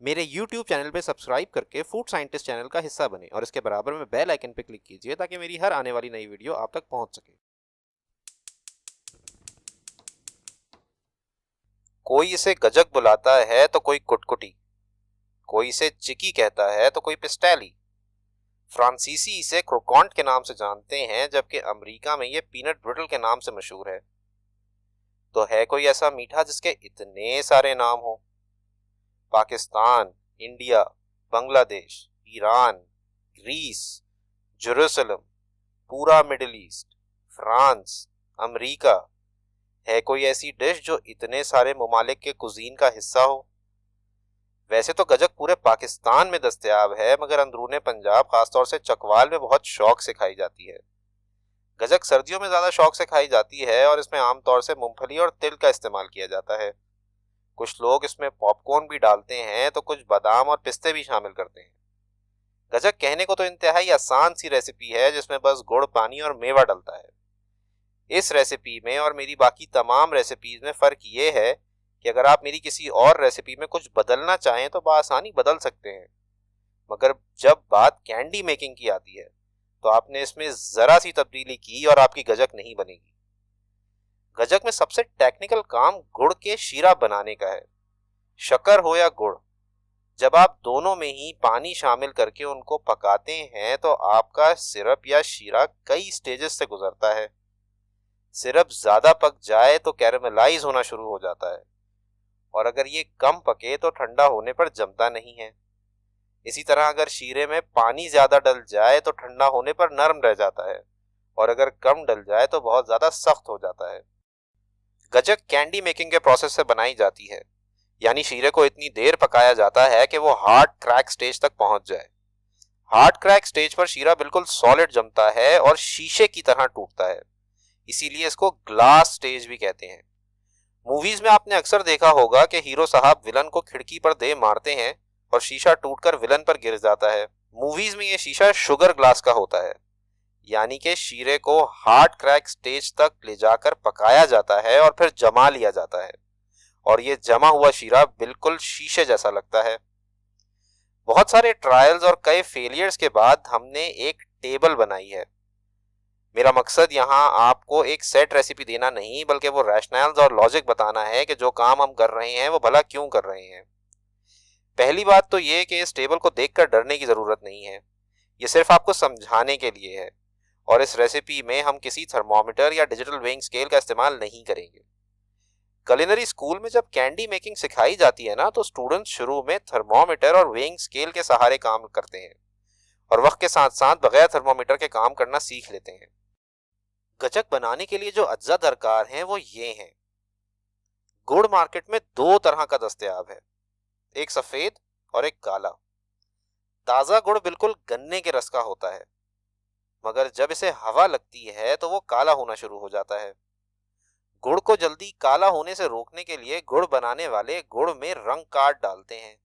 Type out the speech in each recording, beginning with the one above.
मेरे YouTube channel पे subscribe करके फूड साइंटिस्ट चैनल का हिस्सा बने और इसके बराबर में बेल आइकन पे क्लिक कीजिए ताकि मेरी हर आने वाली नई वीडियो आप तक पहुंच सके। कोई इसे गजक बुलाता है तो कोई कुटकुटी, कोई इसे चिकी कहता है तो कोई पिस्टैली। फ्रांसीसी इसे क्रोकॉन्ट के नाम से जानते हैं जबकि अमेरिका में ये पीनट ब्रिटल के नाम से मशहूर है। तो है कोई ऐसा मीठा जिसके इतने सारे नाम हो? Pakistan, India, Bangladesh, Iran, Greece, Jerusalem, पूरा मिडिल ईस्ट, फ्रांस, अमेरिका। है कोई ऐसी डिश जो इतने सारे ममालिक के कुजीन का हिस्सा हो? वैसे तो गजक पूरे पाकिस्तान में दस्तयाब है, मगर अंदरूने पंजाब खासतौर से चकवाल में बहुत शौक से खाई जाती है। गजक सर्दियों में ज्यादा शौक से खाई जाती है और इसमें आमतौर से मूंगफली और तिल का इस्तेमाल किया जाता है। कुछ लोग इसमें पॉपकॉर्न भी डालते हैं तो कुछ बादाम और पिस्ते भी शामिल करते हैं। गजक कहने को तो इंतहाई आसान सी रेसिपी है जिसमें बस गुड़, पानी और मेवा डलता है। इस रेसिपी में और मेरी बाकी तमाम रेसिपीज में फर्क ये है कि अगर आप मेरी किसी और रेसिपी में कुछ बदलना चाहें तो बआसानी बदल सकते हैं, मगर जब बात कैंडी मेकिंग की आती है तो आपने इसमें जरा सी तब्दीली की और आपकी गजक नहीं बनेगी। गजक में सबसे टेक्निकल काम गुड़ के शीरा बनाने का है। शक्कर हो या गुड़, जब आप दोनों में ही पानी शामिल करके उनको पकाते हैं तो आपका सिरप या शीरा कई स्टेजेस से गुजरता है। सिरप ज्यादा पक जाए तो कैरेमलाइज होना शुरू हो जाता है और अगर ये कम पके तो ठंडा होने पर जमता नहीं है। इसी तरह अगर शीरे में पानी ज्यादा डल जाए तो ठंडा होने पर नरम रह जाता है और अगर कम डल जाए तो बहुत ज्यादा सख्त हो जाता है। गजक कैंडी मेकिंग के प्रोसेस से बनाई जाती है, यानी शीरे को इतनी देर पकाया जाता है कि वो हार्ड क्रैक स्टेज तक पहुंच जाए। हार्ड क्रैक स्टेज पर शीरा बिल्कुल सॉलिड जमता है और शीशे की तरह टूटता है, इसीलिए इसको ग्लास स्टेज भी कहते हैं। मूवीज में आपने अक्सर देखा होगा कि हीरो साहब विलन को खिड़की पर दे मारते हैं और शीशा टूटकर विलन पर गिर जाता है। मूवीज में ये शीशा शुगर ग्लास का होता है, यानी कि शीरे को हार्ड क्रैक स्टेज तक ले जाकर पकाया जाता है और फिर जमा लिया जाता है और ये जमा हुआ शीरा बिल्कुल शीशे जैसा लगता है। बहुत सारे ट्रायल्स और कई फेलियर्स के बाद हमने एक टेबल बनाई है। मेरा मकसद यहाँ आपको एक सेट रेसिपी देना नहीं बल्कि वो रैशनल्स और लॉजिक बताना है कि जो काम हम कर रहे हैं वो भला क्यों कर रहे हैं। पहली बात तो ये कि इस टेबल को देखकर डरने की जरूरत नहीं है, ये सिर्फ आपको समझाने के लिए है और इस रेसिपी में हम किसी थर्मोमीटर या डिजिटल वेइंग स्केल का इस्तेमाल नहीं करेंगे। कुलिनरी स्कूल में जब कैंडी मेकिंग सिखाई जाती है ना तो स्टूडेंट्स शुरू में थर्मोमीटर और वेइंग स्केल के सहारे काम करते हैं और वक्त के साथ साथ बगैर थर्मोमीटर के काम करना सीख लेते हैं। गजक बनाने के लिए जो अज्जा दरकार हैं वो ये हैं। गुड़ मार्केट में दो तरह का दस्तयाब है, एक सफेद और एक काला। ताजा गुड़ बिल्कुल गन्ने के रस का होता है, मगर जब इसे हवा लगती है तो वो काला होना शुरू हो जाता है। गुड़ को जल्दी काला होने से रोकने के लिए गुड़ बनाने वाले गुड़ में रंग काट डालते हैं।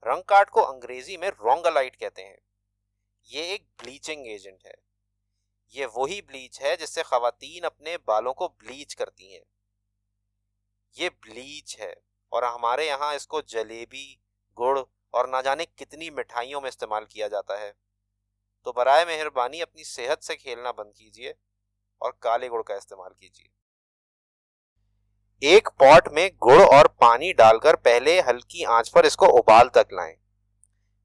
रंग काट को अंग्रेजी में रोंगालाइट कहते हैं। ये एक ब्लीचिंग एजेंट है। ये वही ब्लीच है जिससे खवातीन अपने बालों को ब्लीच करती हैं। ये ब्लीच है और हमारे यहाँ इसको जलेबी, गुड़ और ना जाने कितनी मिठाइयों में इस्तेमाल किया जाता है। तो बराए मेहरबानी अपनी सेहत से खेलना बंद कीजिए और काले गुड़ का इस्तेमाल कीजिए। एक पॉट में गुड़ और पानी डालकर पहले हल्की आंच पर इसको उबाल तक लाएं।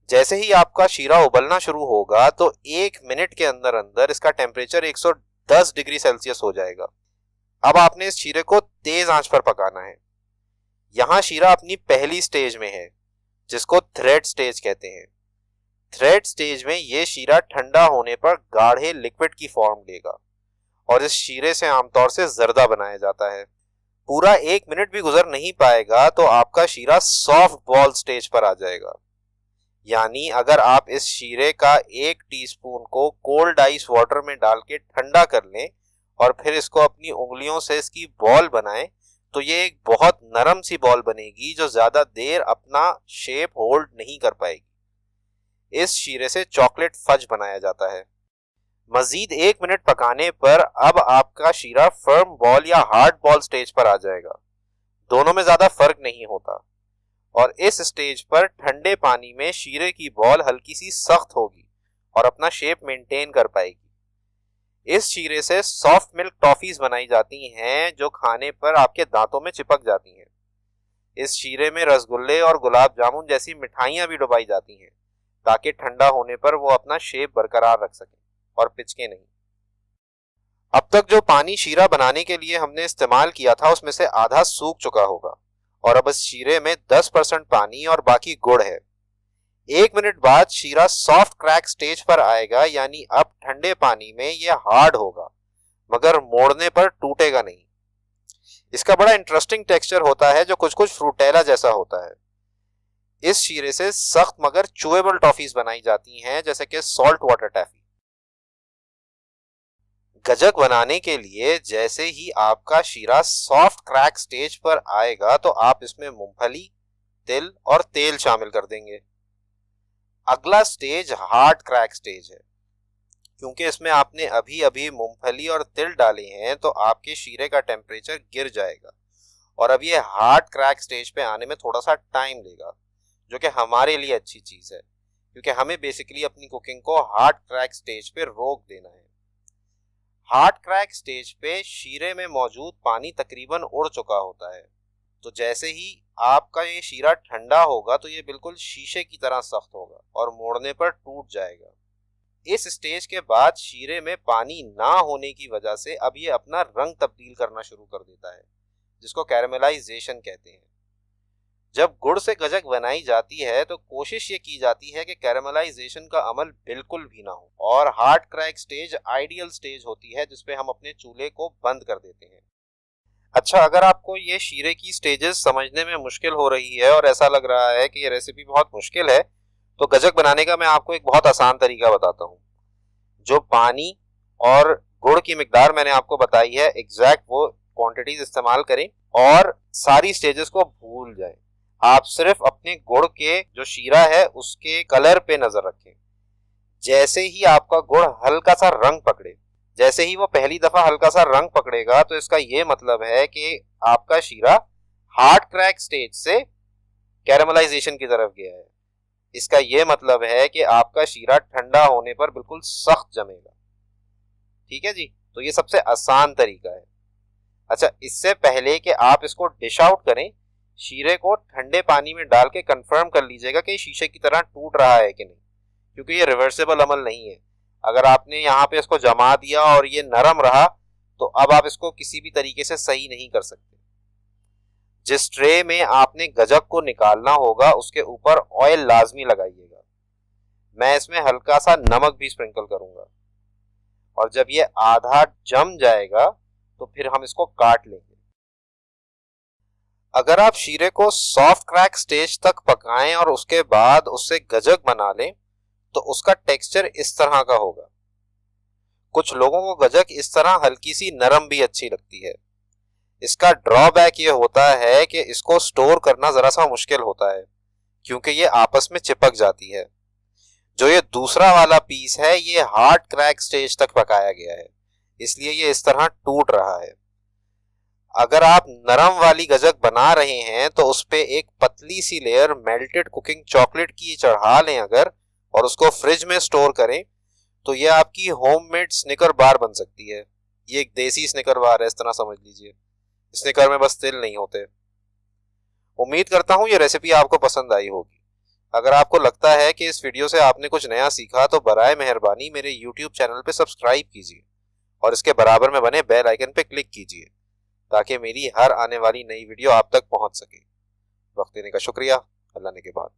जैसे ही आपका शीरा उबलना शुरू होगा तो 1 मिनट के अंदर अंदर इसका टेम्परेचर 110 डिग्री सेल्सियस हो जाएगा। अब आपने इस शीरे को तेज आंच पर पकाना है। यहाँ शीरा अपनी पहली स्टेज में है जिसको थ्रेड स्टेज कहते हैं। थ्रेड स्टेज में ये शीरा ठंडा होने पर गाढ़े लिक्विड की फॉर्म लेगा और इस शीरे से आमतौर से जर्दा बनाया जाता है। पूरा 1 मिनट भी गुजर नहीं पाएगा तो आपका शीरा सॉफ्ट बॉल स्टेज पर आ जाएगा। यानी अगर आप इस शीरे का 1 टीस्पून को कोल्ड आइस वाटर में डाल के ठंडा कर लें और फिर इसको अपनी उंगलियों से इसकी बॉल बनाएं तो ये एक बहुत नरम सी बॉल बनेगी जो ज्यादा देर अपना शेप होल्ड नहीं कर पाएगी। इस शीरे से चॉकलेट फज बनाया जाता है। मजीद 1 मिनट पकाने पर अब आपका शीरा फर्म बॉल या हार्ड बॉल स्टेज पर आ जाएगा। दोनों में ज्यादा फर्क नहीं होता और इस स्टेज पर ठंडे पानी में शीरे की बॉल हल्की सी सख्त होगी और अपना शेप मेंटेन कर पाएगी। इस शीरे से सॉफ्ट मिल्क टॉफीज बनाई जाती हैं जो खाने पर आपके दांतों में चिपक जाती हैं। इस शीरे में रसगुल्ले और गुलाब जामुन जैसी मिठाइयां भी डुबाई जाती हैं ताकि ठंडा होने पर वो अपना शेप बरकरार रख सके और पिचके नहीं। अब तक जो पानी शीरा बनाने के लिए हमने इस्तेमाल किया था उसमें से आधा सूख चुका होगा और अब इस शीरे में 10% पानी और बाकी गुड़ है। 1 मिनट बाद शीरा सॉफ्ट क्रैक स्टेज पर आएगा, यानी अब ठंडे पानी में यह हार्ड होगा मगर मोड़ने पर टूटेगा नहीं। इसका बड़ा इंटरेस्टिंग टेक्सचर होता है जो कुछ कुछ फ्रूटेला जैसा होता है। इस शीरे से सख्त मगर चुएबल टॉफीज बनाई जाती हैं जैसे कि सॉल्ट वाटर टॉफी। गजक बनाने के लिए जैसे ही आपका शीरा सॉफ्ट क्रैक स्टेज पर आएगा तो आप इसमें मूंगफली, तिल और तेल शामिल कर देंगे। अगला स्टेज हार्ड क्रैक स्टेज है। क्योंकि इसमें आपने अभी अभी मूंगफली और तिल डाले हैं तो आपके शीरे का टेम्परेचर गिर जाएगा और अब ये हार्ड क्रैक स्टेज पे आने में थोड़ा सा टाइम लेगा, जो कि हमारे लिए अच्छी चीज है क्योंकि हमें बेसिकली अपनी कुकिंग को हार्ड क्रैक स्टेज पे रोक देना है। हार्ड क्रैक स्टेज पे शीरे में मौजूद पानी तकरीबन उड़ चुका होता है, तो जैसे ही आपका ये शीरा ठंडा होगा तो ये बिल्कुल शीशे की तरह सख्त होगा और मोड़ने पर टूट जाएगा। इस स्टेज के बाद शीरे में पानी ना होने की वजह से अब ये अपना रंग तब्दील करना शुरू कर देता है, जिसको कैरेमलाइजेशन कहते हैं। जब गुड़ से गजक बनाई जाती है तो कोशिश ये की जाती है कि कैरेमलाइजेशन का अमल बिल्कुल भी ना हो और hard crack stage ideal stage होती है जिसपे हम अपने चूल्हे को बंद कर देते हैं। अच्छा, अगर आपको ये शीरे की स्टेजेस समझने में मुश्किल हो रही है और ऐसा लग रहा है कि ये रेसिपी बहुत मुश्किल है, तो गजक बनाने का मैं आपको एक बहुत आसान तरीका बताता हूँ। जो पानी और गुड़ की मिकदार मैंने आपको बताई है, एग्जैक्ट वो क्वांटिटीज इस्तेमाल करें और सारी स्टेजेस को भूल जाएं। आप सिर्फ अपने गुड़ के जो शीरा है उसके कलर पे नजर रखें। जैसे ही आपका गुड़ हल्का सा रंग पकड़े, जैसे ही वो पहली दफा हल्का सा रंग पकड़ेगा तो इसका ये मतलब है कि आपका शीरा हार्ड क्रैक स्टेज से कैरेमलाइजेशन की तरफ गया है। इसका ये मतलब है कि आपका शीरा ठंडा होने पर बिल्कुल सख्त जमेगा। ठीक है जी, तो ये सबसे आसान तरीका है। अच्छा, इससे पहले कि आप इसको डिश आउट करें, शीरे को ठंडे पानी में डाल के कंफर्म कर लीजिएगा कि शीशे की तरह टूट रहा है कि नहीं, क्योंकि ये रिवर्सिबल अमल नहीं है। अगर आपने यहाँ पे इसको जमा दिया और ये नरम रहा तो अब आप इसको किसी भी तरीके से सही नहीं कर सकते। जिस ट्रे में आपने गजक को निकालना होगा उसके ऊपर ऑयल लाजमी लगाइएगा। मैं इसमें हल्का सा नमक भी स्प्रिंकल करूंगा और जब ये आधा जम जाएगा तो फिर हम इसको काट लेंगे। अगर आप शीरे को सॉफ्ट क्रैक स्टेज तक पकाएं और उसके बाद उससे गजक बना लें तो उसका टेक्सचर इस तरह का होगा। कुछ लोगों को गजक इस तरह हल्की सी नरम भी अच्छी लगती है। इसका ड्रॉबैक ये होता है कि इसको स्टोर करना जरा सा मुश्किल होता है क्योंकि ये आपस में चिपक जाती है। जो ये दूसरा वाला पीस है ये हार्ड क्रैक स्टेज तक पकाया गया है, इसलिए ये इस तरह टूट रहा है। अगर आप नरम वाली गजक बना रहे हैं तो उस पे एक पतली सी लेयर मेल्टेड कुकिंग चॉकलेट की चढ़ा लें अगर, और उसको फ्रिज में स्टोर करें तो ये आपकी होममेड स्निकर बार बन सकती है। ये एक देसी स्निकर बार है, इस तरह समझ लीजिए। स्निकर में बस तिल नहीं होते। उम्मीद करता हूँ ये रेसिपी आपको पसंद आई होगी। अगर आपको लगता है कि इस वीडियो से आपने कुछ नया सीखा तो बराए मेहरबानी मेरे YouTube चैनल पे सब्सक्राइब कीजिए और इसके बराबर में बने बेल आइकन पे क्लिक कीजिए ताकि मेरी हर आने वाली नई वीडियो आप तक पहुंच सके। वक्त देने का शुक्रिया। अल्लाह ने के बाद।